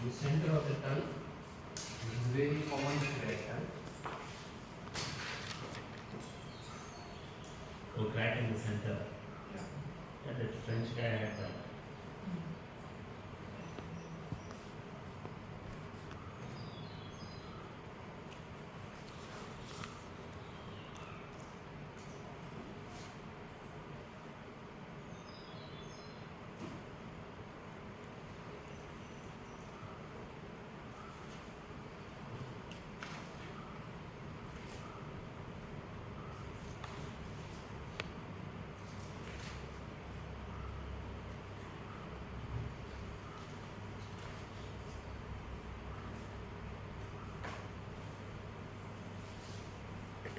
the center of the tongue is very common character. Oh, right in the center. Yeah. Yeah, that French guy had that.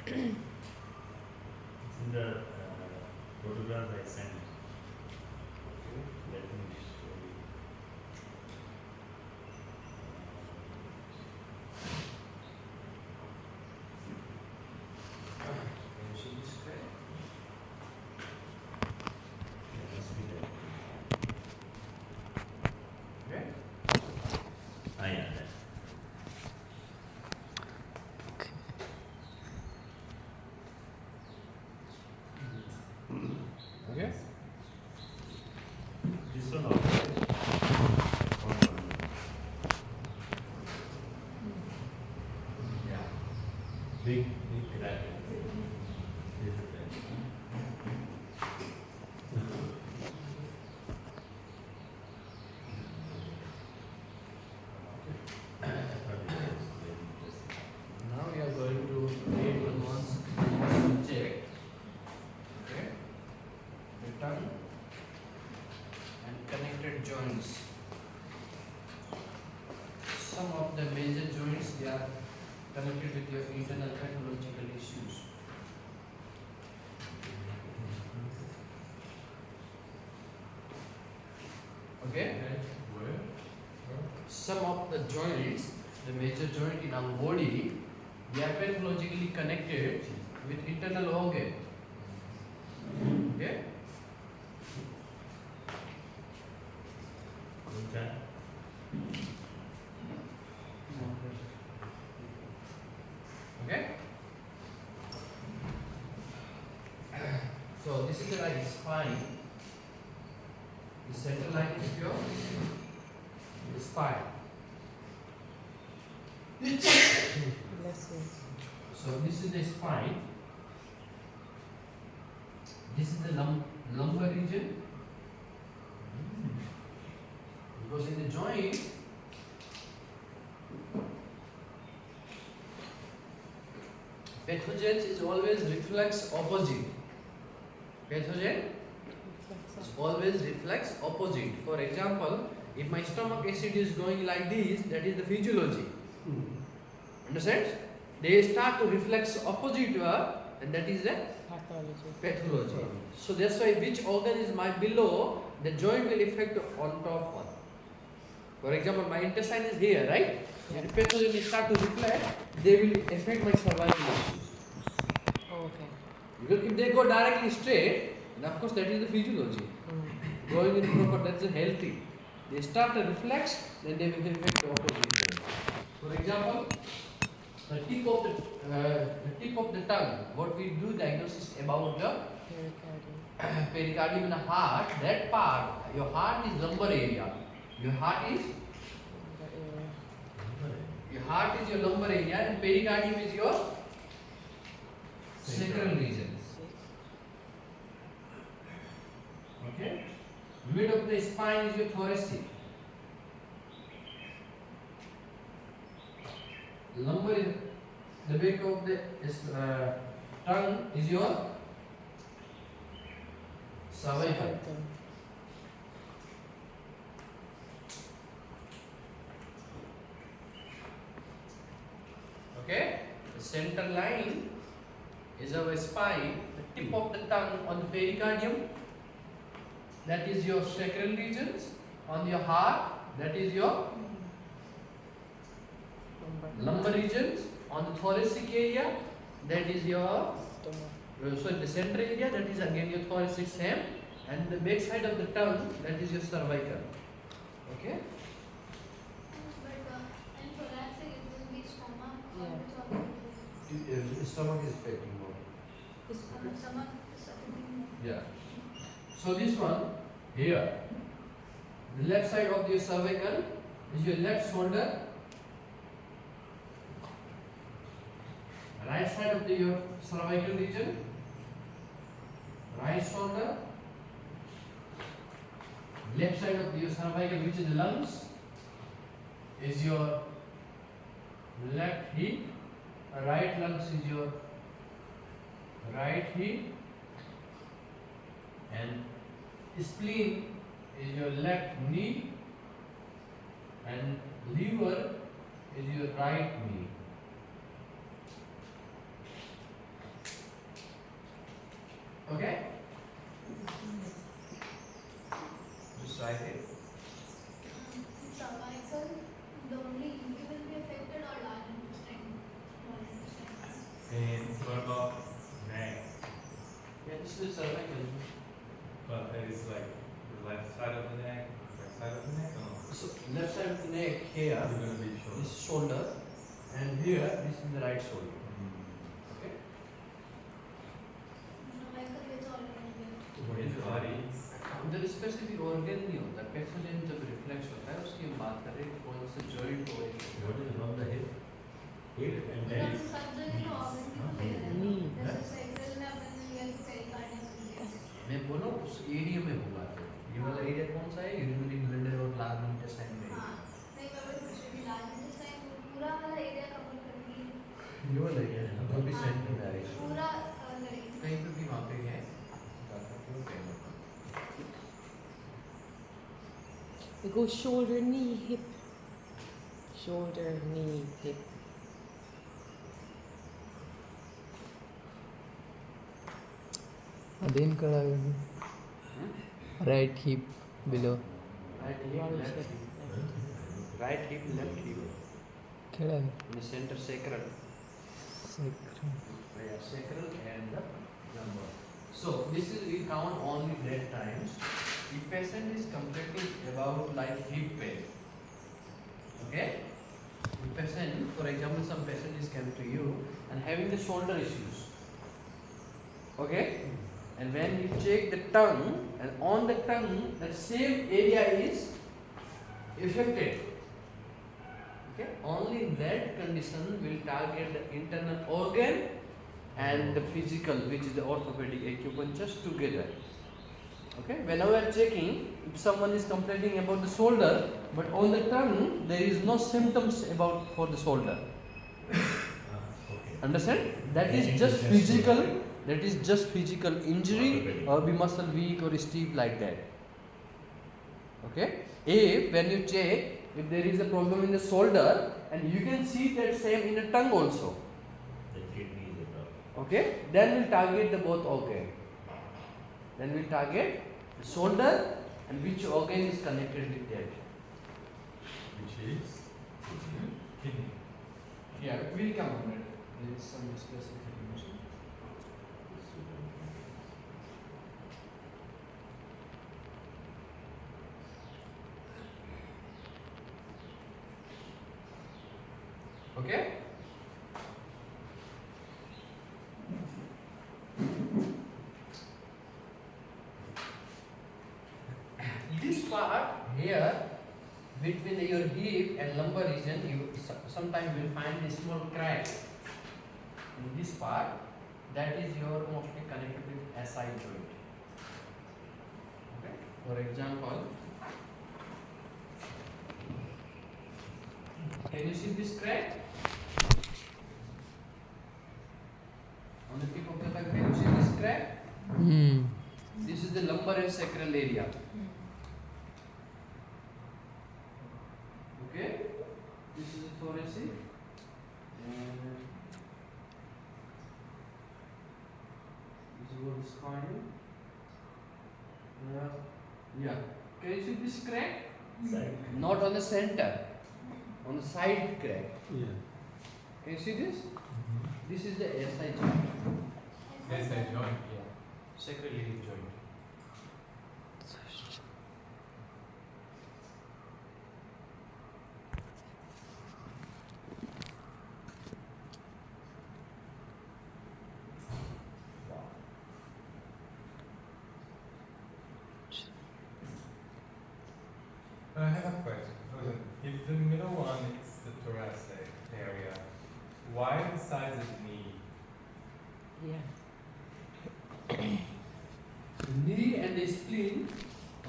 It's in the photograph I sent. Let me show you. Can you see this crack? It must be there. Okay. Ah, yeah, there. Okay. This one also. Yeah. Big crack. This is there. Now we are going to read the one subject. Okay. The tongue and connected joints. Some of the major joints, they are connected with your internal pathological issues. Okay? Where? Some of the joints, the major joint in our body, they are pathologically connected with internal organ. Okay? Okay. Okay? So this is the like spine. The center line is your spine. So this is the spine. This is the lumbar region. Because in the joint, pathogens is always reflex opposite. Pathogen is always reflex opposite. For example, if my stomach acid is going like this, that is the physiology. Understand? They start to reflex opposite and that is the pathology. So that's why which organ is my below, the joint will affect on top one. For example, my intestine is here, right? Yeah. If pathogen will start to reflect, they will affect my cervical issues. Okay. Because if they go directly straight, then of course that is the physiology. Going in proper, that's a healthy. They start to reflex, then they will affect the opposite. For example, the tip of the tongue. What we do diagnosis about the pericardium in the heart. That part, your heart is lumbar area. Your heart is your lumbar area, and pericardium is your sacral region. Okay. Mid of the spine is your thoracic. Lumbar is the back of the tongue is your cervical. Okay. The center line is our spine. The tip of the tongue on the pericardium, that is your sacral regions. On your heart, that is your lumbar regions. On the thoracic area, that is your so the center area, that is again your thoracic same, and the back side of the tongue, that is your cervical. Okay. stomach is fatting more. Stomach is suffocating. Yeah. So this one here, the left side of your cervical is your left shoulder. Right side of your cervical region, right shoulder. Left side of your cervical, which is the lungs, is your left hip. Right lungs is your right hip, and spleen is your left knee, and liver is your right knee. Okay? Just write it. Cervical, the only UV will be affected or large intestine? Small intestine. And what about neck? Yeah, this is cervical. But it's like the left side of the neck, right side of the neck, or no? So left side of the neck here It's gonna be short. is shoulder, and here this is the right shoulder. Okay? Cervical is all in What is the body? उधर specific organ नहीं होता, pathogen जब reflex होता है उसकी हम बात कर रहे हैं कौन सा जॉइंट हो What is above the hip? Hip and here. then सब जगह तो organ भी तो ले रहे Knee. हैं। जैसे sacral में अपन ने लिया कि pericardium में लिया। मैं बोला उस एरिया में होगा ये वाला एरिया कौन सा है यूरिनरी ब्लैडर और लार्ज इंटेस्टाइन में हाँ, नहीं मैं वही पूछ रही थी large intestine पूरा वाला area cover करेगी। ये वाला एरिया है जो भी सेंटर डायरेक्शन पूरा cover करेगी। कहीं पे भी वहाँ पे है जाकर क्यों कहना We go shoulder, knee, hip. Shoulder, knee, hip. Then karavi. Right hip below. right hip left hip right hip left hip Karavi. in the center sacral Sacral. yeah sacral and the lumbar. So this is we count only that times if patient is complaining about like hip pain. Okay, if patient for example some patient is coming to you and having the shoulder issues. Okay, and when you check the tongue and on the tongue that same area is affected. Okay, only in that condition will target the internal organ and the physical, which is the orthopedic acupuncture together. Okay, whenever we are checking, if someone is complaining about the shoulder, but on the tongue there is no symptoms about for the shoulder. okay. Understand? That is just physical. That is just physical injury or be muscle weak or stiff like that. Okay. If when you check, if there is a problem in the shoulder, and you can see that same in the tongue also. The kidney is above. Okay. Then we'll target the both organ. Then we'll target the shoulder and which organ is connected with that. Which is kidney. Yeah, we'll come on it. There is some specific information. Okay? This part here between your hip and lumbar region, you sometimes will find a small crack in this part. That is your mostly connected with SI joint. Okay? For example, can you see this crack? On the tip of the tongue, can you see this crack? Hmm. This is the lumbar and sacral area. Okay? This is the thoracic. And this is what the spine. Yeah. Can you see this crack? Side. Not on the center. On the side crack. Yeah. Can you see this? This is the SI joint. That's a joint. Yeah. Sacroiliac joint. have a question. If the middle one is the thoracic area, why the size of the knee? Yeah. The knee and the spleen,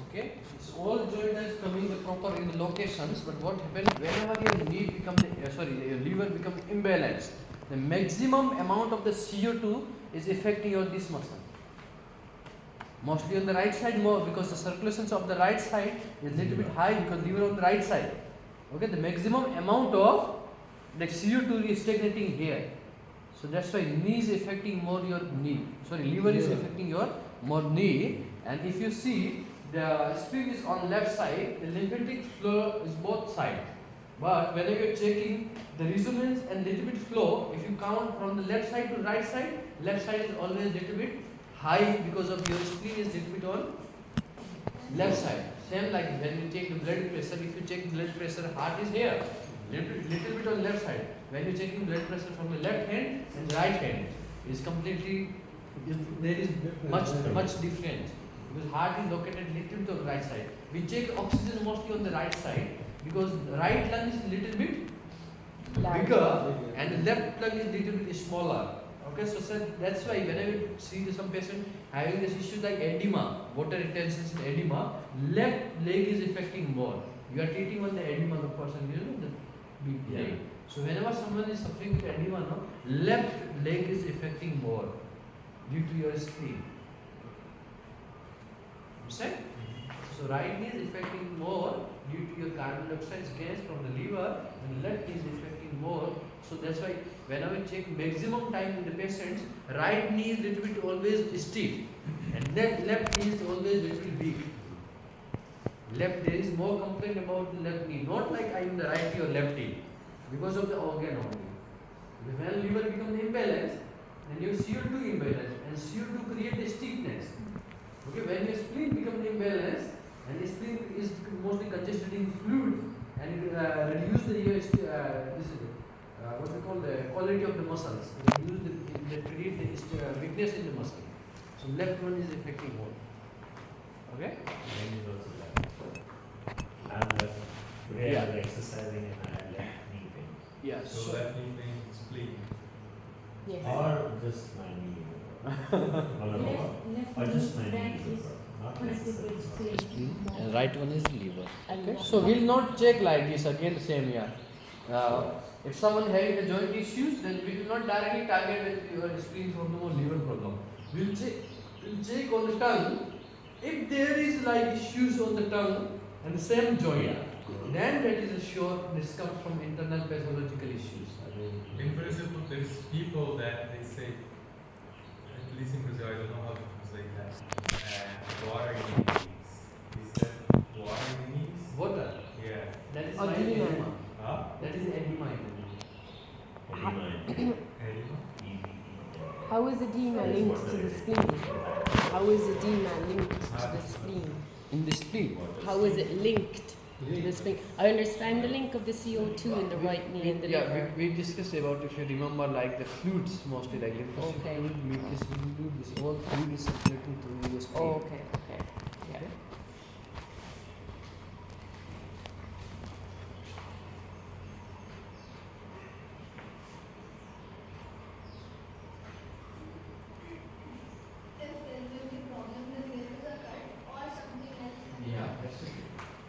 okay, it's all joined as coming the proper in the locations. But what happens whenever your knee become your liver become imbalanced, the maximum amount of the CO2 is affecting your this muscle. Mostly on the right side more, because the circulations of the right side is little bit high because liver on the right side. Okay, the maximum amount of the CO2 is stagnating here. So that's why knee is affecting more your knee. Sorry, liver is affecting your more knee. And if you see, the spleen is on left side, the lymphatic flow is both sides. But whenever you're checking the resonance and little bit flow, if you count from the left side to right side is always little bit high because of your spleen is little bit on left side. Same like when you take the blood pressure, if you check blood pressure, heart is here, little bit on left side. When you checking blood pressure from the left hand and right hand, is completely, there is much difference, because heart is located little bit on the right side. We check oxygen mostly on the right side because the right lung is little bit bigger and the left lung is little bit smaller. Okay, so sir, that's why whenever you see some patient having this issue like edema, water retention in edema, left leg is affecting more. You are treating on the edema, the person, you know, the big leg. So whenever someone is suffering with edema, no, left leg is affecting more due to your spleen. Understand? So right knee is affecting more due to your carbon dioxide gas from the liver, and left knee is affecting more. So that's why whenever we check maximum time in the patients, right knee is little bit always stiff, and left knee is always little bit big. Left, there is more complaint about the left knee, not like I am the righty or lefty, because of the organ only. Because when liver becomes imbalanced, then your CO2 imbalance, and CO2 create the stiffness. Okay, when your spleen becomes imbalanced, and the spleen is mostly congested in fluid, and it reduce the what we call the quality of the muscles. They create the weakness in the muscle. So left one is affecting more. Okay. Mine is also left. I'm left. Today I was exercising and I had left knee pain. Yeah. So left knee pain, spleen. Yes. Or just my knee. Or just my knee. Not necessarily. Spleen and right one is liver. And Okay. So we'll not check like this again. Same here. If someone having a joint issues, then we will not directly target your spleen problem or liver problem. We'll check on the tongue. If there is like issues on the tongue and the same joint, then that is a sure this comes from internal pathological issues. In principle, there's people that they say, at least in Brazil, I don't know how to translate that. Water in the knees. He said water in the knees. Water. Yeah. That is Edema. edema. Huh? That is edema in the knee. Edema? How is edema linked to the spleen? How is edema linked to the spleen? In the spleen. How is it linked to the spleen? I understand the link of the CO2 in the right knee and the liver. We discussed about, if you remember, like the fluids mostly, like lymphocyte Okay. fluid, mucus fluid, this all fluid is circulating through your spleen. Oh, okay, okay. Yeah. Okay. If there will be problem with there is a cut or something else. Yeah, that's it.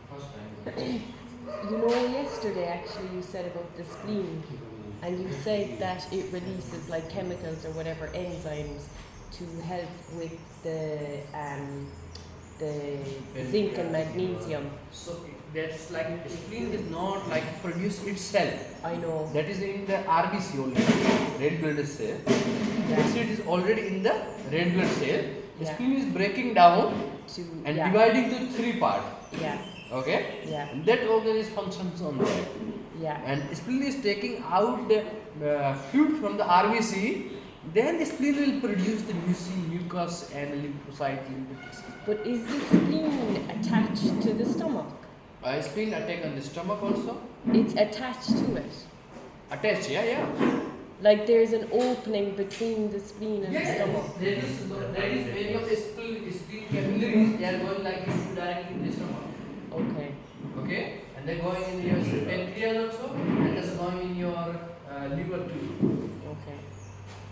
First time. You know, yesterday actually you said about the spleen, and you said that it releases like chemicals or whatever enzymes to help with the zinc and magnesium. So that's like the spleen is not like produce itself. I know. That is in the RBC only, red blood cell. Yeah. It is already in the red blood cell. The Yeah. spleen is breaking down To and yeah, dividing to three parts. yeah, Okay. yeah, And that organ is functions on that. yeah. And spleen is taking out the fluid from the RBC. Then the spleen will produce the mucus and lymphocyte lymphocytes. But is the spleen attached to the stomach? Spleen attack on the stomach also. It's attached to it. Attached, yeah. Like there's an opening between the spleen and the stomach. There is many of the spleen capillaries, they are going like this directly in the stomach. Okay. Okay, and they're going in your pancreas also, and that's going in your liver too. Okay.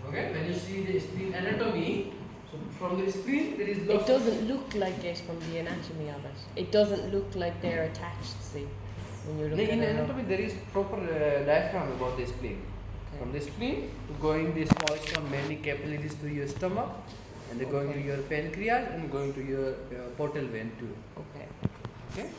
Okay, when you see the spleen anatomy, so from the spleen there is It lots doesn't look like it from the anatomy of it. It doesn't look like they're attached, see, when you're looking in at it. anatomy there is proper diagram about the spleen. From the spleen to going this small stone many capillaries to your stomach, and they're going to Okay. your pancreas and going to your portal vein too. Okay. Okay.